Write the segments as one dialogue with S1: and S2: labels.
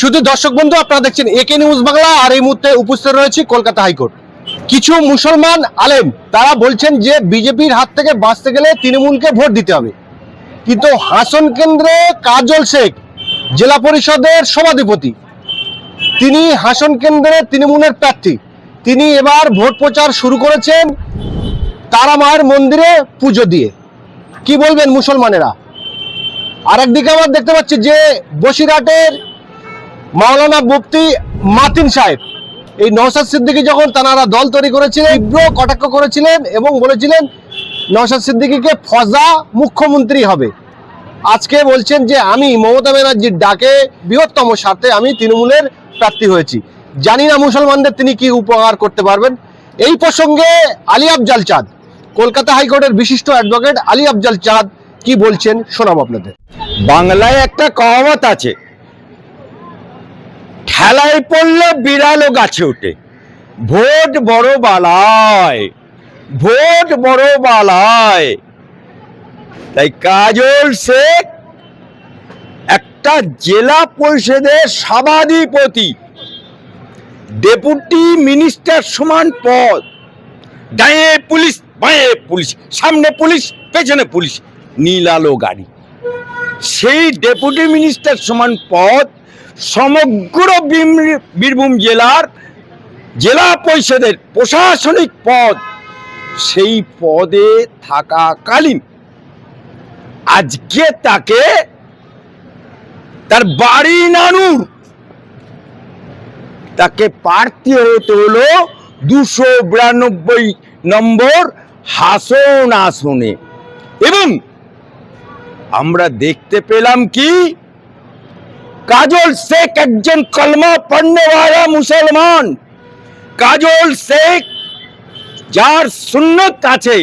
S1: শুধু দর্শক বন্ধু, আপনারা দেখছেন একে নিউজ বাংলা। আর এই মুহূর্তে উপস্থিত রয়েছে কলকাতা হাইকোর্ট। কিছু মুসলমান আলেম তারা বলছেন যে বিজেপির হাত থেকে বাঁচতে গেলে তৃণমূলকে ভোট দিতে হবে, কিন্তু হাসন কেন্দ্রে কাজল শেখ জেলা পরিষদের সভাধিপতি, তিনি হাসন কেন্দ্রে তৃণমূলের প্রার্থী। তিনি এবার ভোট প্রচার শুরু করেছেন তারা মায়ের মন্দিরে পুজো দিয়ে। কি বলবেন মুসলমানেরা? আর একদিকে আমরা দেখতে পাচ্ছি যে বসিরহাটের মাওলানা মুফতি মাতিন সাহেব, এই নওশাদ সিদ্দিকী যখন তারা দল তৈরি করেছিলেন, তীব্র কটাক্ষ করেছিলেন এবং বলেছিলেন নওশাদ সিদ্দিকীকে ফজা মুখ্যমন্ত্রী হবে। আজকে বলছেন যে আমি মমতা ব্যানার্জির ডাকে বৃহত্তম স্বার্থে আমি তৃণমূলের প্রার্থী হয়েছি। জানি না মুসলমানদের তিনি কি উপকার করতে পারবেন। এই প্রসঙ্গে আলী আফজাল চাঁদ, কলকাতা হাইকোর্টের বিশিষ্ট অ্যাডভোকেট আলী আফজাল চাঁদ কি বলছেন শোনাবো আপনাদের।
S2: বাংলায় একটা কহাবত আছে, ঠেলায় পড়লে বিড়ালও গাছে ওঠে। ভোট বড় বালায়, ভোট বড় বালায়। তাই কাজল শেখ একটা জেলা পরিষদের সভাধিপতি, ডেপুটি মিনিস্টার সমান পদ, ডায়ে পুলিশ বাঁয়ে পুলিশ, সামনে পুলিশ পেছনে পুলিশ, নীল আলো গাড়ি। সেই ডেপুটি মিনিস্টার সমান পদ সমগ্র বীরভূম জেলার জেলা পরিষদের প্রশাসনিক পদ। সেই পদে থাকাকালীন আজকে তাকে তার বাড়ি নানুর তাকে প্রার্থী হতে হলো 292 নম্বর হাসন আসনে। এবং আমরা দেখতে পেলাম কি, কাজল শেখ একজন কলমা পড়নেওয়ালা মুসলমান। কাজল শেখ যার সুন্নত আছে,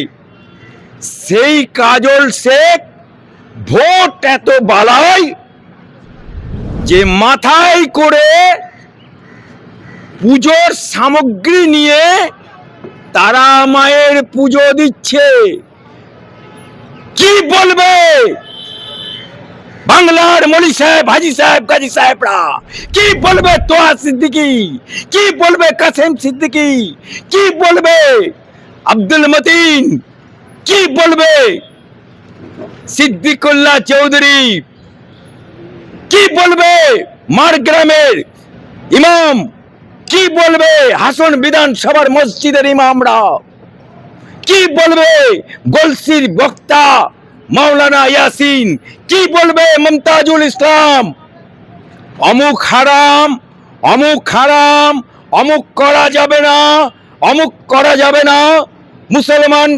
S2: সেই কাজল শেখ ভোট এত বালাই যে মাথায় করে পুজোর সামগ্রী নিয়ে তারা মায়ের পুজো দিচ্ছে। কি বলবে বাংলার মলি সাহেব, হাজি সাহেব, গাজী সাহেবরা? কি বলবে তোহা সিদ্দিকী? কি বলবে কাসেম সিদ্দিকী? কি বলবে আব্দুল মতিন? কি বলবে সিদ্দিকুল্লাহ চৌধুরী? কি বলবে মারগ্রামের ইমাম? কি বলবে হাসন বিধানসভার মসজিদের ইমামরা? কি বলবে গলসির বক্তা মাওলানা ইয়াসিন? কি বলবে মমতাজুল ইসলাম? অমুক হারাম, অমুক হারাম, অমুক করা যাবে না, অমুক করা যাবে না। মুসলমান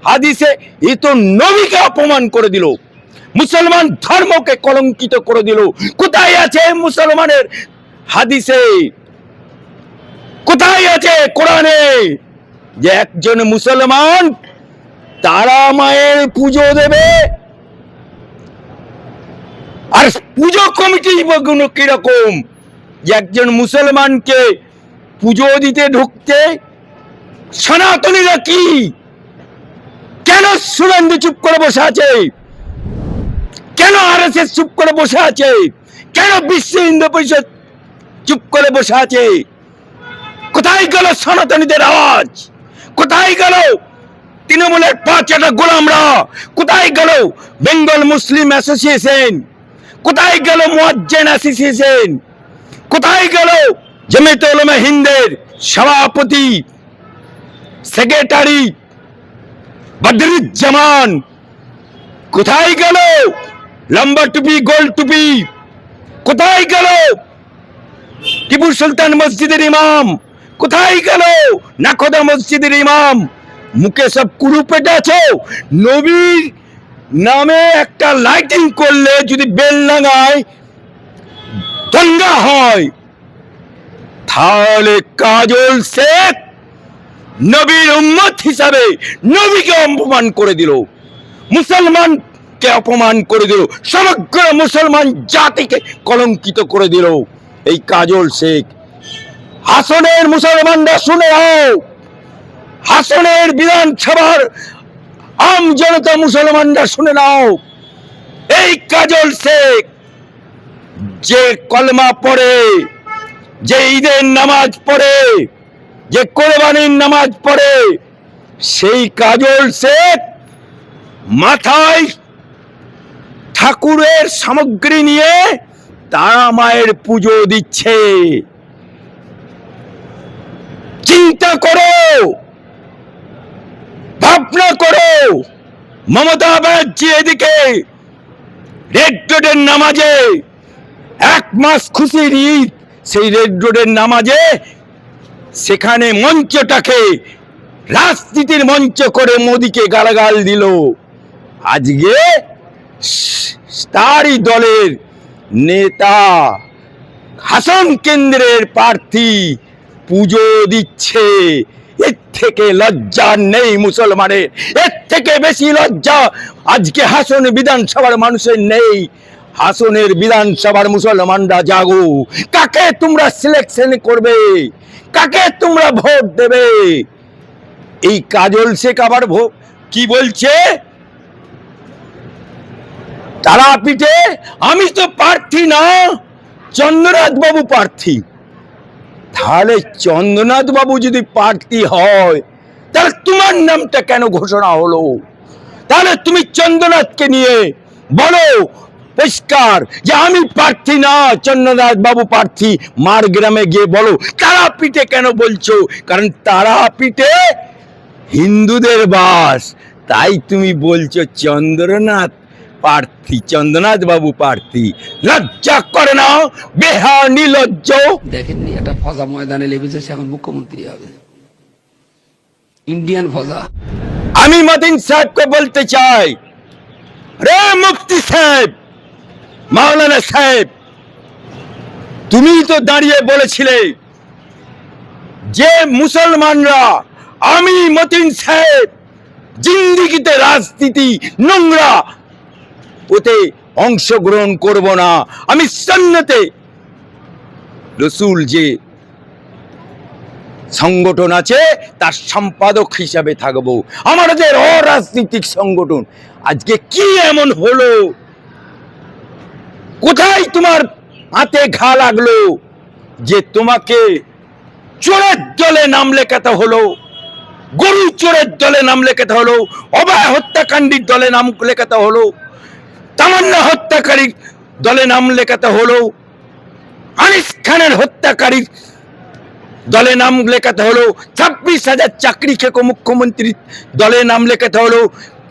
S2: হাদিসে এ তো নবীকে অপমান করে দিল, মুসলমান ধর্মকে কলঙ্কিত করে দিল। কোথায় আছে মুসলমানের হাদিসে, কোথায় আছে কোরআনে যে একজন মুসলমান তারা মায়ের পুজো দেবে? আর পুজো কমিটি কিরকম যে একজন মুসলমানকে পুজো দিতে ঢুকতে? সনাতনীরা কি কেন সুরেন্দ্র চুপ করে বসে আছে? কেন আরএসএস চুপ করে বসে আছে? কেন বিশ্ব হিন্দু পরিষদ চুপ করে বসে আছে? কোথায় গেল সনাতনীদের আওয়াজ? কোথায় গেল তৃণমূলের 5টা গোলামরা? কোথায় গেল বেঙ্গল মুসলিম অ্যাসোসিয়েশন? কোথায় গেল মুয়াজ্জিন অ্যাসোসিয়েশন? কোথায় গেল জামিয়াতুল উলামা হিন্দের সভাপতি সেক্রেটারি বদরুজ্জামান? কোথায় গেল লম্বা টুপি গোল টুপি? কোথায় গেল টিপু সুলতান মসজিদের ইমাম? কোথায় গেল নাখোদা মসজিদের ইমাম? মুখে সব কুরু পেটে আছো। নবীর নামে একটা লাইটিং করলে যদি বেলডাঙায় দঙ্গা হয়, তাহলে কাজল শেখ নবীর উম্মত হিসাবে নবীকে অপমান করে দিল, মুসলমানকে অপমান করে দিল, সমগ্র মুসলমান জাতিকে কলঙ্কিত করে দিল এই কাজল শেখ। হাসনের মুসলমানরা শুনে নাও, হাসনের বিধানসভার আম জনতা মুসলমানরা শুনে নাও, এই কাজল শেখ যে কলমা পড়ে, যে ঈদের নামাজ পড়ে, যে কোরবানির নামাজ পড়ে, সেই কাজল শেখ মাথায় ঠাকুরের সামগ্রী নিয়ে তারা মায়ের পুজো দিচ্ছে। চিন্তা করো, ভাবনা করো। মমতা ব্যানার্জি এদিকে রেড রোডের নামাজে, 1 মাস খুশির ঈদ, সেই রেড রোডের নামাজে সেখানে মঞ্চটাকে রাজনীতির মঞ্চ করে মোদিকে গালাগাল দিল। আজকে তারই দলের নেতা হাসন কেন্দ্রের প্রার্থী পুজো দিচ্ছে। এর থেকে লজ্জা নেই মুসলমানের, এর থেকে বেশি লজ্জা আজকে হাসন বিধানসভার মানুষের নেই। হাসনের বিধানসভার মুসলমানরা জাগো। কাকে তোমরা সিলেকশন করবে, কাকে তোমরা ভোট দেবে? এই কাজল শেখ আবার কি বলছে, তারাপীঠে আমি তো প্রার্থী না, চন্দ্রনাথ বাবু প্রার্থী। তাহলে চন্দ্রনাথ বাবু যদি প্রার্থী হয়, তাহলে তোমার নামটা কেন ঘোষণা হলো? তাহলে তুমি চন্দ্রনাথকে নিয়ে বলো পরিষ্কার যে আমি প্রার্থী না, চন্দ্রনাথ বাবু প্রার্থী। মার গ্রামে গিয়ে বলো। তারাপীঠে কেন বলছো? কারণ তারাপীঠে হিন্দুদের বাস, তাই তুমি বলছো চন্দ্রনাথ প্রার্থী, চন্দ্রনাথ বাবু প্রার্থী। লজ্জা করে না? বেহা নির্লজ্জ।
S3: দেখেননি একটা ফজা ময়দানে লেগেছে, সে এখন মুখ্যমন্ত্রী হবে, ইন্ডিয়ান ফজা।
S2: আমি মতিন সাহেবকে বলতে চাই, রে মুফতি সাহেব, মাওলানা সাহেব, তুমি তো দাঁড়িয়ে বলেছিলে যে মুসলমানরা, আমি মতিন সাহেব জিন্দিগিতে রাজনীতি নোংরা ওতে অংশগ্রহণ করব না। আমি সুন্নতে রসুল যে সংগঠন আছে তার সম্পাদক হিসাবে থাকবো। আমাদের অরাজনৈতিক সংগঠন। আজকে কি এমন হলো? কোথায় তোমার হাতে ঘা লাগলো যে তোমাকে চোরের দলে নাম লেখাতে হলো, গরু চোরের দলে নাম লেখাতে হলো, অভয় হত্যাকাণ্ডীর দলে নাম লেখাতে হলো, তামান্না হত্যাকারীর দলে নাম লেখাতে হলো, আনিস খানের হত্যাকারীর দলে নাম লেখাতে হলো, 26,000 চাকরি খেকো মুখ্যমন্ত্রীর দলে নাম লেখাতে হলো।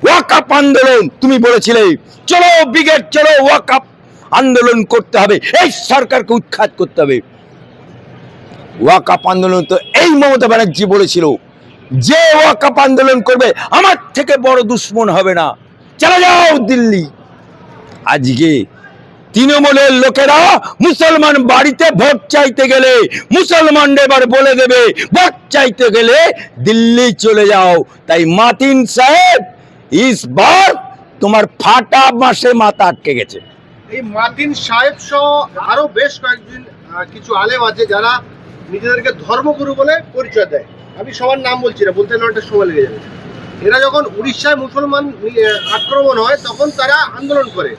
S2: ওয়াকআপ আন্দোলন তুমি বলেছিলে, চলো ব্রিগেড, চলো ওয়াকআপ আন্দোলন করতে হবে, এই সরকারকে উৎখাত করতে হবে। ওয়াকআপ আন্দোলন তো এই মমতা ব্যানার্জি বলেছিল যে ওয়াকআপ আন্দোলন করবে আমার থেকে বড় দুশ্মন হবে না, চলে যাও দিল্লি। আজকে তৃণমূলের লোকেরা মুসলমান বাড়িতে ভোট চাইতে গেলে মুসলমানদের এবার বলে দেবে ভোট চাইতে গেলে দিল্লি চলে যাও। তাই মাতিন সাহেব, ইসবার তোমার ফাটা মাসে মাথা আটকে গেছে।
S1: এই মাতিন সাহেব সহ আরো বেশ কয়েকজন কিছু আলেম আছে যারা নিজেদেরকে ধর্মগুরু বলে পরিচয় দেয়। আমি সবার নাম বলছি না, বলতে অনেকটা সময় লেগে যাবে। এরা যখন উড়িষ্যায় মুসলমান আক্রমণ হয় তখন তারা আন্দোলন করে,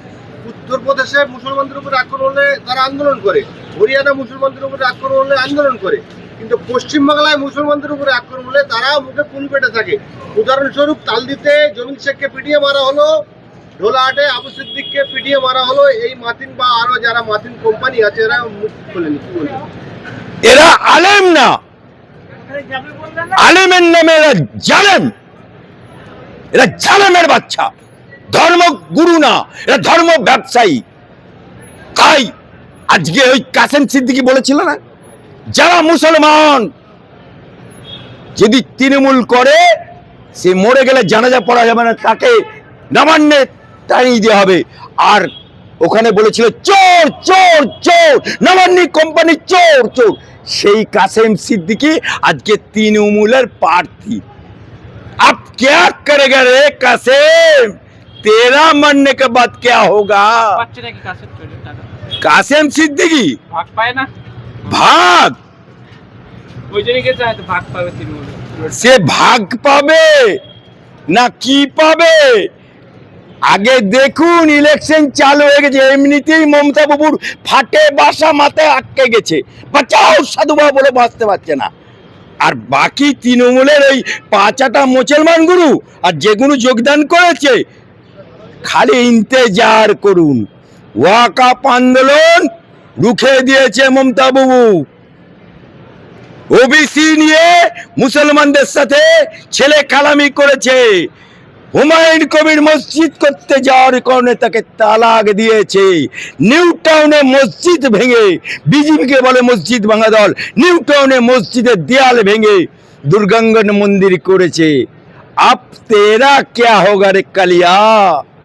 S1: উত্তরপ্রদেশে মুসলমানদের উপরে আক্রমণ হলে তারা আন্দোলন করে, হরিয়ানা মুসলমানদের উপরে আক্রমণ হলে আন্দোলন করে, কিন্তু পশ্চিমবাংলায় মুসলমানদের উপরে আক্রমণ হলে তারা মুখে ফুল পেটে থাকে। উদাহরণস্বরূপ তালদিতে জমিন শেখকে পিটিয়ে মারা হলো, ঢোলাহাটে আবু সিদ্দিককে পিটিয়ে মারা হলো। এই মাতিন বা আরো যারা মাতিন কোম্পানি আছে এরা মুখ খোলেনি। কি বলবো?
S2: এরা আলেম না, আলেমের নামে এরা জালেম, এরা জালেমের বাচ্চা, ধর্ম গুরু না, এরা ধর্ম ব্যবসায়ী। তাই আজকে ওই কাসেম সিদ্দিকী বলেছিল না, যারা মুসলমান যদি তৃণমূল করে সে মরে গেলে জানাজা পড়া যাবে না, তাকে নবান্নে টানিয়ে দেওয়া হবে। আর ওখানে বলেছিল চোর চোর চোর, নবান্নি কোম্পানি চোর চোর। সেই কাসেম সিদ্দিকী আজকে তৃণমূলের প্রার্থী। अब क्या करेगा रे कासिम, तेरा मरने के बाद क्या होगा? कासिम सिद्दीकी
S4: ভাগ পায় না,
S2: भाग,
S4: ওই জন্য গেছে হয়তো ভাগ পাবে তৃণমূল।
S2: সে ভাগ পাবে না কি পাবে আগে দেখুন ইলেকশন চালু হয়ে গেছে, এমনিতেই মমতা বাবুর ফাটে বাসা মাথায় আটকে গেছে, বাঁচাও সাধুবা বলে বাঁচতে পারছে না। আর বাকি তৃণমূলের ওই 5-8টা মুসলমান গুরু আর যেগুলো যোগদান করেছে, খালি ইন্তেজার করুন। ওয়াকাফ আন্দোলন রুখে দিয়েছে মমতা বাবু, ওবিসি নিয়ে মুসলমানদের সাথে ছেলে কালামি করেছে, হুমায়ুন কবির মসজিদ করতে যাওয়ার কারণে তাকে তালাক দিয়েছে, নিউ টাউনে মসজিদ ভেঙে, বিজেপিকে বলে মসজিদ ভাঙা দল, নিউ টাউনে মসজিদের দেয়াল ভেঙে দুর্গাঙ্গন মন্দির করেছে। আব তেরা ক্যা হোগা রে কালিয়া।